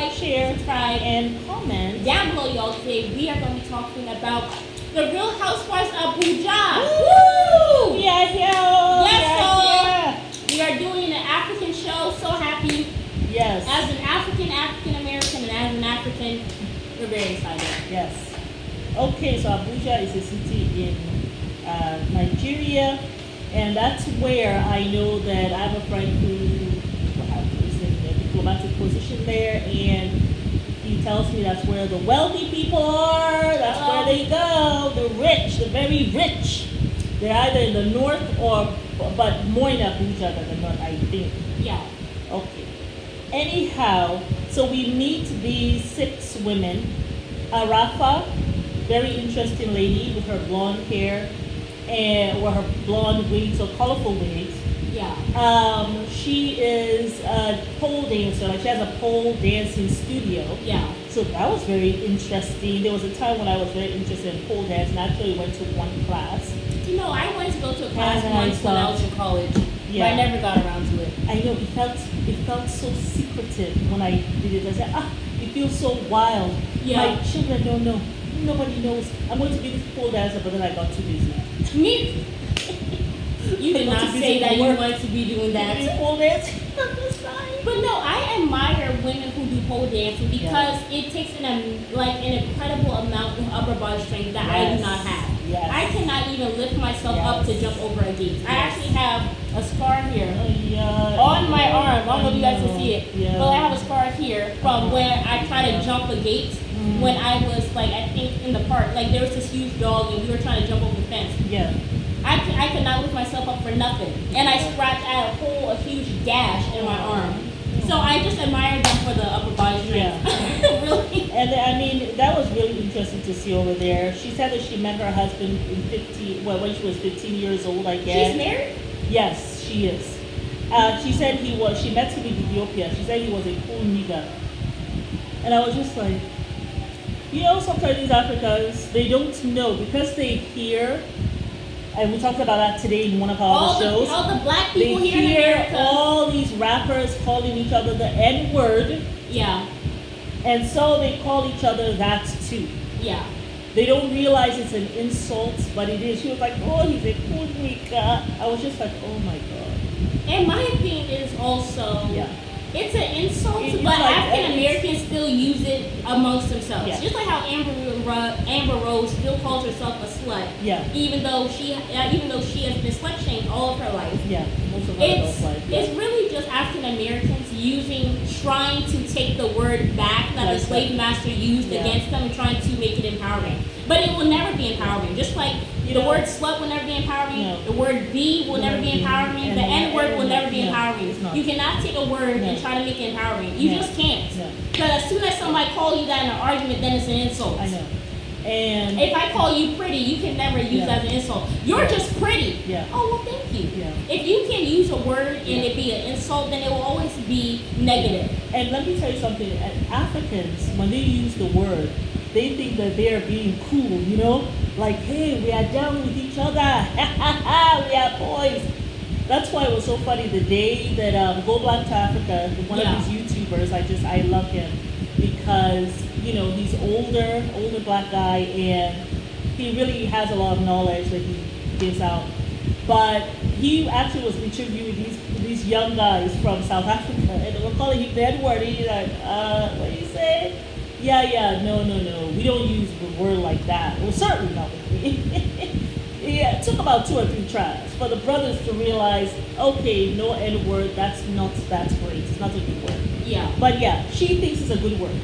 like, share, subscribe, and comment. Down below, y'all. Today we are going to be talking about the Real Housewives of Abuja. Woo! We are here. Yes, so we are doing an African show. So happy. Yes. As an African American, and as an African, we're very excited. Yes. Okay, so Abuja is a city in Nigeria, and that's where I know that I have a friend who is in a diplomatic position there, and he tells me that's where the wealthy people are. That's where they go. The rich, the very rich. They're either in the north but more in Abuja than the north, I think. Yeah. Okay. Anyhow, so we meet these 6 women. Arafa, very interesting lady with her blonde hair and her blonde wigs or colorful wigs. Yeah. She is a pole dancer. Like she has a pole dancing studio. Yeah. So that was very interesting. There was a time when I was very interested in pole dance, and I actually went to one class. You know, I wanted to go to a class once when I was in college, but I never got around to it. I know it felt so secretive when I did it. I said, it feels so wild. Yeah. My children don't know. Nobody knows. I'm going to be this pole dancer, but then I got too busy. Me? You did not say that you wanted to be doing that. Pole dancing. But no, I admire women who do pole dancing because it takes an incredible amount of upper body strength that I do not have. Yes. I cannot even lift myself up to jump over a gate. I actually have a scar here on my arm. I don't know if you guys can see it, but I have a scar here from when I tried to jump a gate when I was I think in the park. Like there was this huge dog and we were trying to jump over the fence. Yeah. I could not lift myself up for nothing, and I scratched out a huge gash in my arm. So I just admire them for the upper body strength. Yeah. Really. And I mean, that was really interesting to see over there. She said that she met her husband when she was 15 years old, I guess. She's married? Yes, she is. She said she met him in Ethiopia. She said he was a cool nigga. And I was just like, sometimes these Africans, they don't know because they hear. And we talked about that today in one of our other shows. All the black people they here in America. All these rappers calling each other the N-word. Yeah. And so they call each other that too. Yeah. They don't realize it's an insult, but it is. She was like, oh, he's a cool nigga. I was just like, oh my God. And my opinion is also, it's an insult, but African Americans still use it amongst themselves. Yeah. Just like how Amber Rose still calls herself a slut, even though she has been slut shamed all of her life. Yeah, most of her adult life. It's really just African Americans trying to take the word back that the slave master used against them and trying to make it empowering. But it will never be empowering. Just like the word slut will never be empowering, the word B will never be empowering, the N-word will never be empowering. You cannot take a word and try to make it empowering. You just can't. Because as soon as somebody calls you that in an argument, then it's an insult. I know. And if I call you pretty, you can never use that as an insult. You're just pretty. Yeah. Oh, well, thank you. Yeah. If you can use a word and it be an insult, then it will always be negative. And let me tell you something. Africans, when they use the word, they think that they're being cool, Like, hey, we are down with each other. We are boys. That's why it was so funny the day that Go Black to Africa, one of these YouTubers, I love him because, he's older black guy, and he really has a lot of knowledge that he gives out. But he actually was interviewing these young guys from South Africa, and they were calling him the N-word. He's like, what do you say? Yeah, no, we don't use the word like that. Well, certainly not with me. It took about 2 or 3 tries for the brothers to realize, okay, no N-word, that's not that great. It's not a good word. Yeah. But she thinks it's a good word.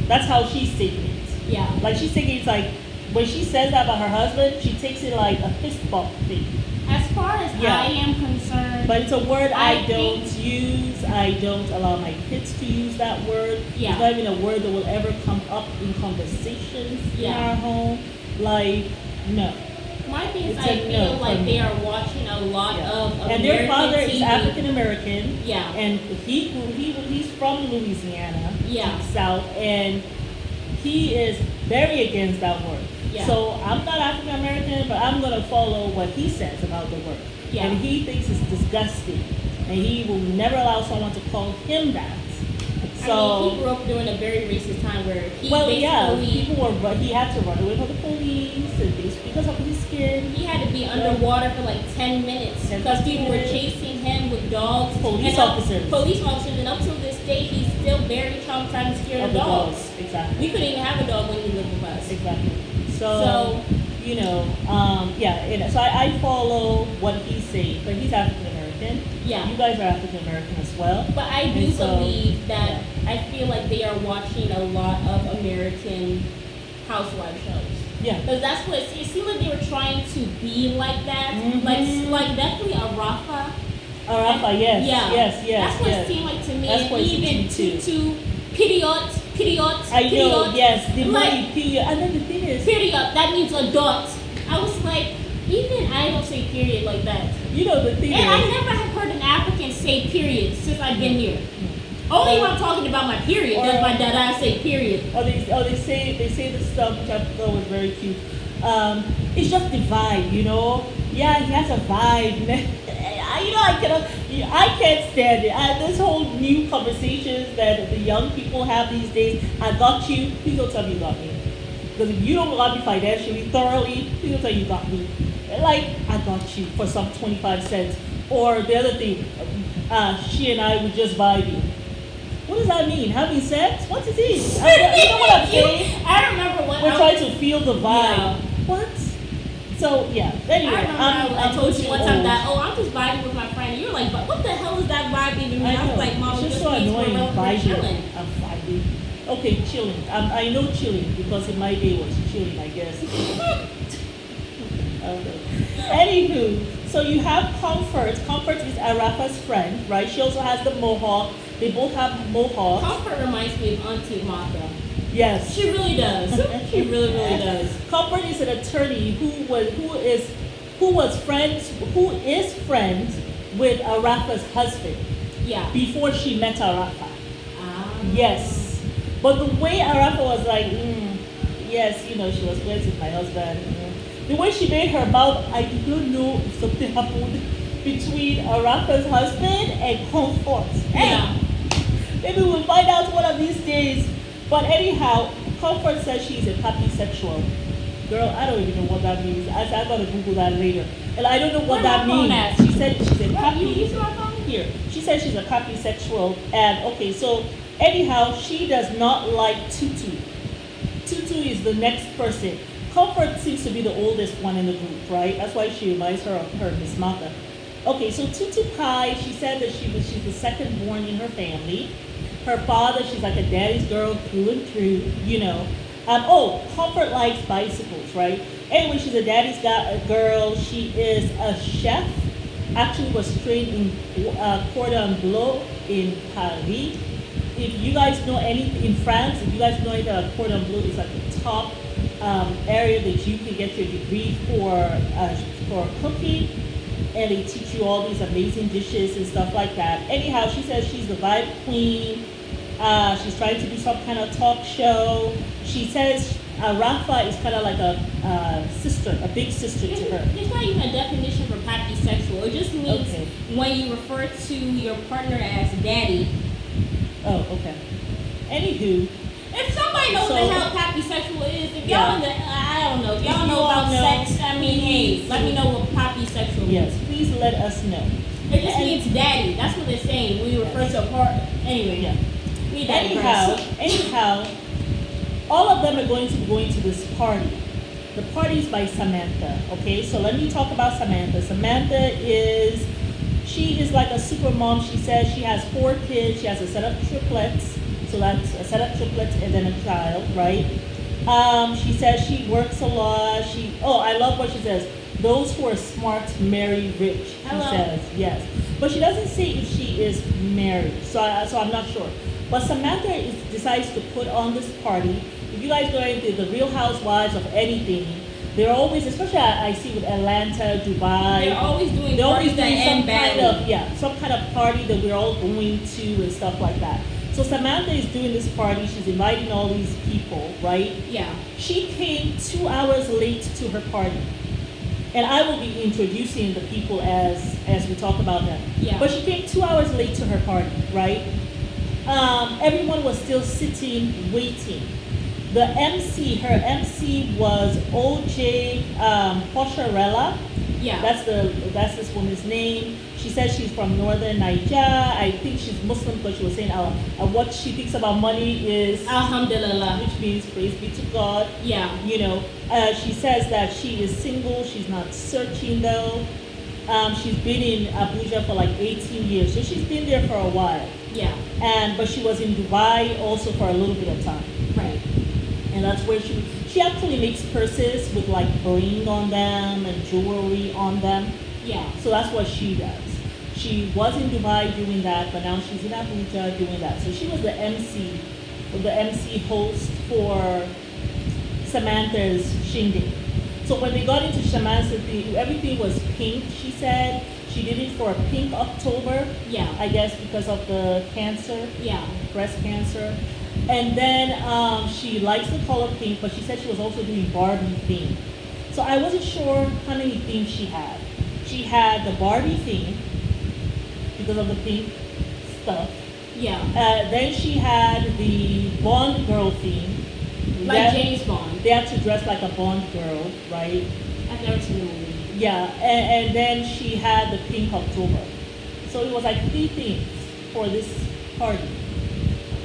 That's how she's taking it. Yeah. Like she's taking it's like, when she says that about her husband, she takes it like a fist bump thing. As far as I am concerned. But it's a word I don't use. I don't allow my kids to use that word. Yeah. It's not even a word that will ever come up in conversations in our home. Like, no. My thing is, I feel like they are watching a lot of American and their father TV. is African American. Yeah. And he's from Louisiana. Yeah. South, and he is very against that word. Yeah. So I'm not African American, but I'm gonna follow what he says about the word. Yeah. And he thinks it's disgusting, and he will never allow someone to call him that. I mean, he grew up during a very racist time where he well, basically yeah, he had to run away from the police and because of his skin. he had to be underwater for like 10 minutes 10 because people were minutes. chasing him with dogs. Police and officers. Police officers, and up till this day, he's still very traumatized and scared Of of the dogs. dogs, exactly. We couldn't even have a dog when he lived with us. Exactly. So you know, so I follow what he's saying, but he's African American. Yeah. You guys are African American as well. But I do And so, believe that I feel like they are watching a lot of American housewife shows. Yeah. Because that's what it seemed like they were trying to be like that. Mhm. Like definitely a Rafa. Arafa, yes. Yeah. Yes, yes. That's what yes. it seemed like to me. That's And what it seemed even to me too. Tutu, period. I know, yes. The Like, money, period. And then the thing is, period, that means a dot. I was like, even I don't say period like that. you know, the thing And I is, never have heard an African say period since I've been here. Only when I'm talking about my period does my dada say period. they say the stuff which I thought was very cute. It's just the vibe, you know. Yeah, he has a vibe. You know, I can't stand it. This whole new conversations that the young people have these days. I got you. Please don't tell me you got me. Because if you don't got me financially thoroughly, please don't tell you got me. Like, I got you for some 25 cents. Or the other thing, she and I were just vibing. What does that mean? Having sex? What is it? You know what I'm saying? I remember when We're trying to feel the vibe. Yeah. What? So, yeah. Anyway, I remember I told too you one time old. that, I'm just vibing with my friend. And you're like, but what the hell is that vibe even mean? I was like, Mom, it's it just just so means annoying. we're Vibing. chilling. I'm vibing. Okay, chilling. I know chilling because in my day it was chilling, I guess. Okay. Anywho, so you have Comfort. Comfort is Arafa's friend, right? She also has the mohawk. They both have mohawks. Comfort reminds me of Auntie Martha. Yes. She really does. She really, really does. Comfort is an attorney who is friends with Arafa's husband Yeah. before she met Arafa. Ah. Yes. But the way Arafa was like, yes, you know, she was friends with my husband. The way she made her mouth, I don't know if something happened between Arafa's husband and Comfort. Yeah. Maybe we'll find out one of these days. But anyhow, Comfort says she's a papisexual. Girl, I don't even know what that means. I gotta Google that later. And I don't know what that means. She said she's a You my phone? here. She says she's a papisexual. And okay, so anyhow, she does not like Tutu. Tutu is the next person. Comfort seems to be the oldest one in the group, right? That's why she reminds her of her Miss Martha. Okay, so Tutu Kai, she said that she's the second born in her family. Her father, she's like a daddy's girl through and through, you know. Comfort likes bicycles, right? Anyway, she's a daddy's girl. She is a chef. Actually was trained in cordon bleu in Paris. If you guys know anything in France, if you guys know anything about cordon bleu, it's like the top area that you can get your degree for cooking. And they teach you all these amazing dishes and stuff like that. Anyhow, she says she's the vibe queen. She's trying to do some kind of talk show. She says Rafa is kind of like a sister, a big sister to her. It's not even a definition for papisexual. It just means Okay. when you refer to your partner as daddy. Oh, okay. Anywho, If somebody knows So- what the hell papisexual is, if Yeah. y'all in the, I don't know, if y'all If know you all about know, sex, I mean, hey, let me know what papisexual yes, means. please let us know. It just And- means daddy. That's what it's saying when you refer to a partner. Anyway, Yeah. we digress. Anyhow, all of them are going to be going to this party. The party is by Samantha. Okay, so let me talk about Samantha. She is like a super mom. She says she has 4 kids. She has a set of triplets. So that's a set of triplets and then a child, right? She says she works a lot. I love what she says. Those who are smart marry rich. She Hello. says yes, but she doesn't say if she is married. So I'm not sure. But Samantha decides to put on this party. If you guys know anything, the Real Housewives of anything, they're always, especially I see with Atlanta, Dubai. They're always doing They're always parties that doing end badly. some kind of party that we're all going to and stuff like that. So Samantha is doing this party. She's inviting all these people, right? Yeah. She came 2 hours late to her party. And I will be introducing the people as we talk about them. Yeah. But she came 2 hours late to her party, right? Everyone was still sitting, waiting. The MC, her MC was OJ Posharella. Yeah. That's this woman's name. She says she's from northern Niger. I think she's Muslim because she was saying what she thinks about money is Alhamdulillah. which means praise be to God. Yeah. She says that she is single. She's not searching though. She's been in Abuja for like 18 years, so she's been there for a while. Yeah. But she was in Dubai also for a little bit of time. Right. And that's where she actually makes purses with like bling on them and jewelry on them. Yeah. So that's what she does. She was in Dubai doing that, but now she's in Abuja doing that. So she was the MC host for Samantha's shindig. So when they got into Samantha's thing, everything was pink, she said. She did it for a pink October. Yeah. I guess because of the cancer. Yeah. Breast cancer. And then she likes the color pink, but she said she was also doing Barbie theme. So I wasn't sure how many themes she had. She had the Barbie theme because of the pink stuff. Yeah. Then she had the Bond girl theme. Like James Bond. They had to dress like a Bond girl, right? I've never seen the movie. Yeah, and then she had the pink October. So it was like 3 themes for this party.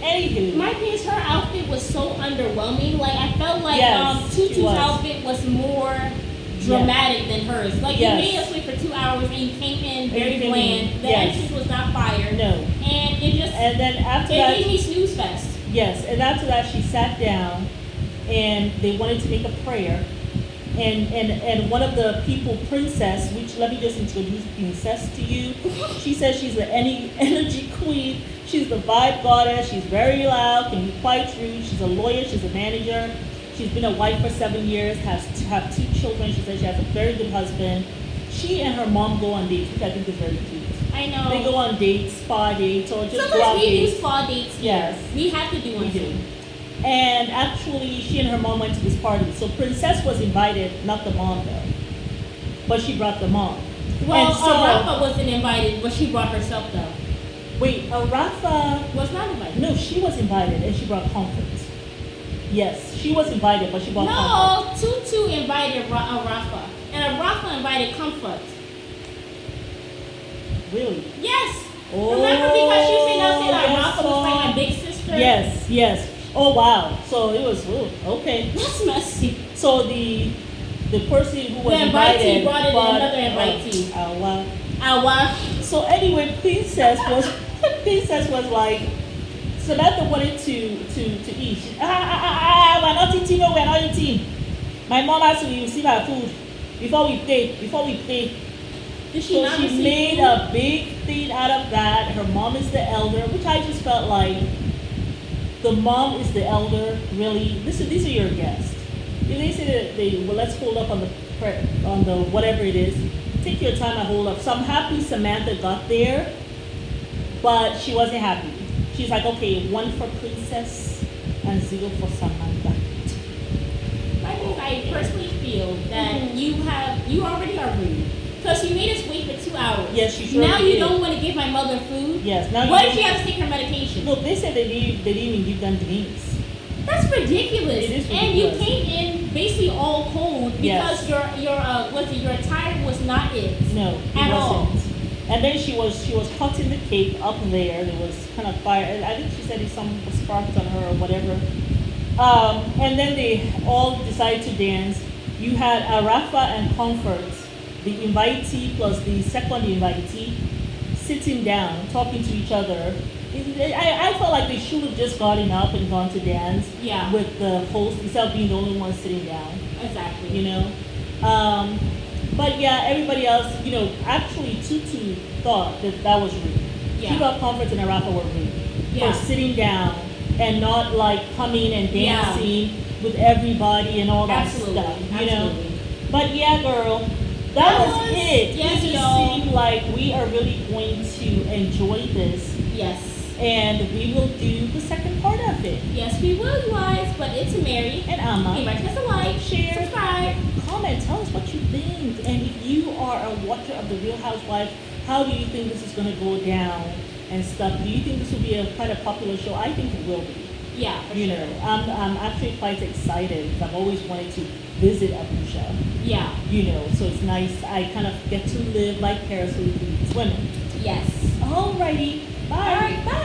Anywho. My thing is her outfit was so underwhelming. Like I felt like Yes, Tutu's it was. outfit was more dramatic than hers. Like Yes. you made us wait for 2 hours and you came in very You came bland. in, The yes. entrance was not fire. No. And it just And then after it that, gave me snooze fest. yes, and after that she sat down and they wanted to make a prayer. And one of the people, Princess, which let me just introduce Princess to you. She says she's the energy queen. She's the vibe goddess. She's very loud, can be quite rude. She's a lawyer. She's a manager. She's been a wife for 7 years. Have 2 children. She says she has a very good husband. She and her mom go on dates, which I think is very cute. I know. They go on dates, spa dates, or just go out Sometimes we do dates. spa dates here. Yes. We have to do one We do. too. And actually, she and her mom went to this party. So Princess was invited, not the mom though, but she brought the mom. Well, And so- Rafa wasn't invited, but she brought herself though. Wait, Rafa? Was not invited. No, she was invited and she brought comfort. Yes, she was invited, but she brought comfort. No, Tutu invited Rafa, and Rafa invited Comfort. Really? Yes. Oh, Remember because she said that yes, Rafa was like my big sister. Yes, yes. Oh wow. So it was okay. That's messy. So the person who was The invitee invited brought in another invitee. Oh wow. Awa. So anyway, Princess was like, Samantha wanted to eat. We're not eating, no, we're not eating. My mom has to receive her food before we pay. Did she So not she receive made food? a big thing out of that. Her mom is the elder, which I just felt like the mom is the elder. Really, these are your guests. If they say that let's hold up on the whatever it is. Take your time and hold up. So I'm happy Samantha got there, but she wasn't happy. She's like, okay, 1 for Princess and 0 for Samantha. I personally feel that you already are rude. Because you made us wait for 2 hours. Yes, she sure Now did. you don't want to give my mother food? Yes, now What you if she has to take her medication? No, they said they didn't even give them drinks. That's ridiculous. It is And you ridiculous. came in basically all cold because Yes. your attire was not it. No, it At all. wasn't. And then she was cutting the cake up there. There was kind of fire. And I think she said some sparked on her or whatever. And then they all decided to dance. You had Arafa and Comfort, the invitee plus the second invitee, sitting down, talking to each other. I felt like they should have just gotten up and gone to dance Yeah. with the host instead of being the only one sitting down. Exactly. You know. But yeah, everybody else, actually Tutu thought that was rude. Yeah. She thought Comfort and Arafa were rude Yeah. for sitting down and not like coming and Yeah. dancing with everybody and all that Absolutely. stuff. Absolutely. But yeah, girl, that That was was- it. yes, It just y'all. seemed like we are really going to enjoy this, Yes. and we will do the second part of it. Yes, we will, you guys. But it's Mary. And Amma. Hey, press a like, Share. subscribe. Comment, tell us what you think. And if you are a watcher of The Real Housewives, how do you think this is going to go down? and stuff. Do you think this will be a quite a popular show? I think it will be. Yeah, for You sure. know, I'm actually quite excited because I've always wanted to visit Abuja. Yeah. You know, so it's nice. I kind of get to live vicariously through these women. Yes. Alrighty, bye. All right, bye.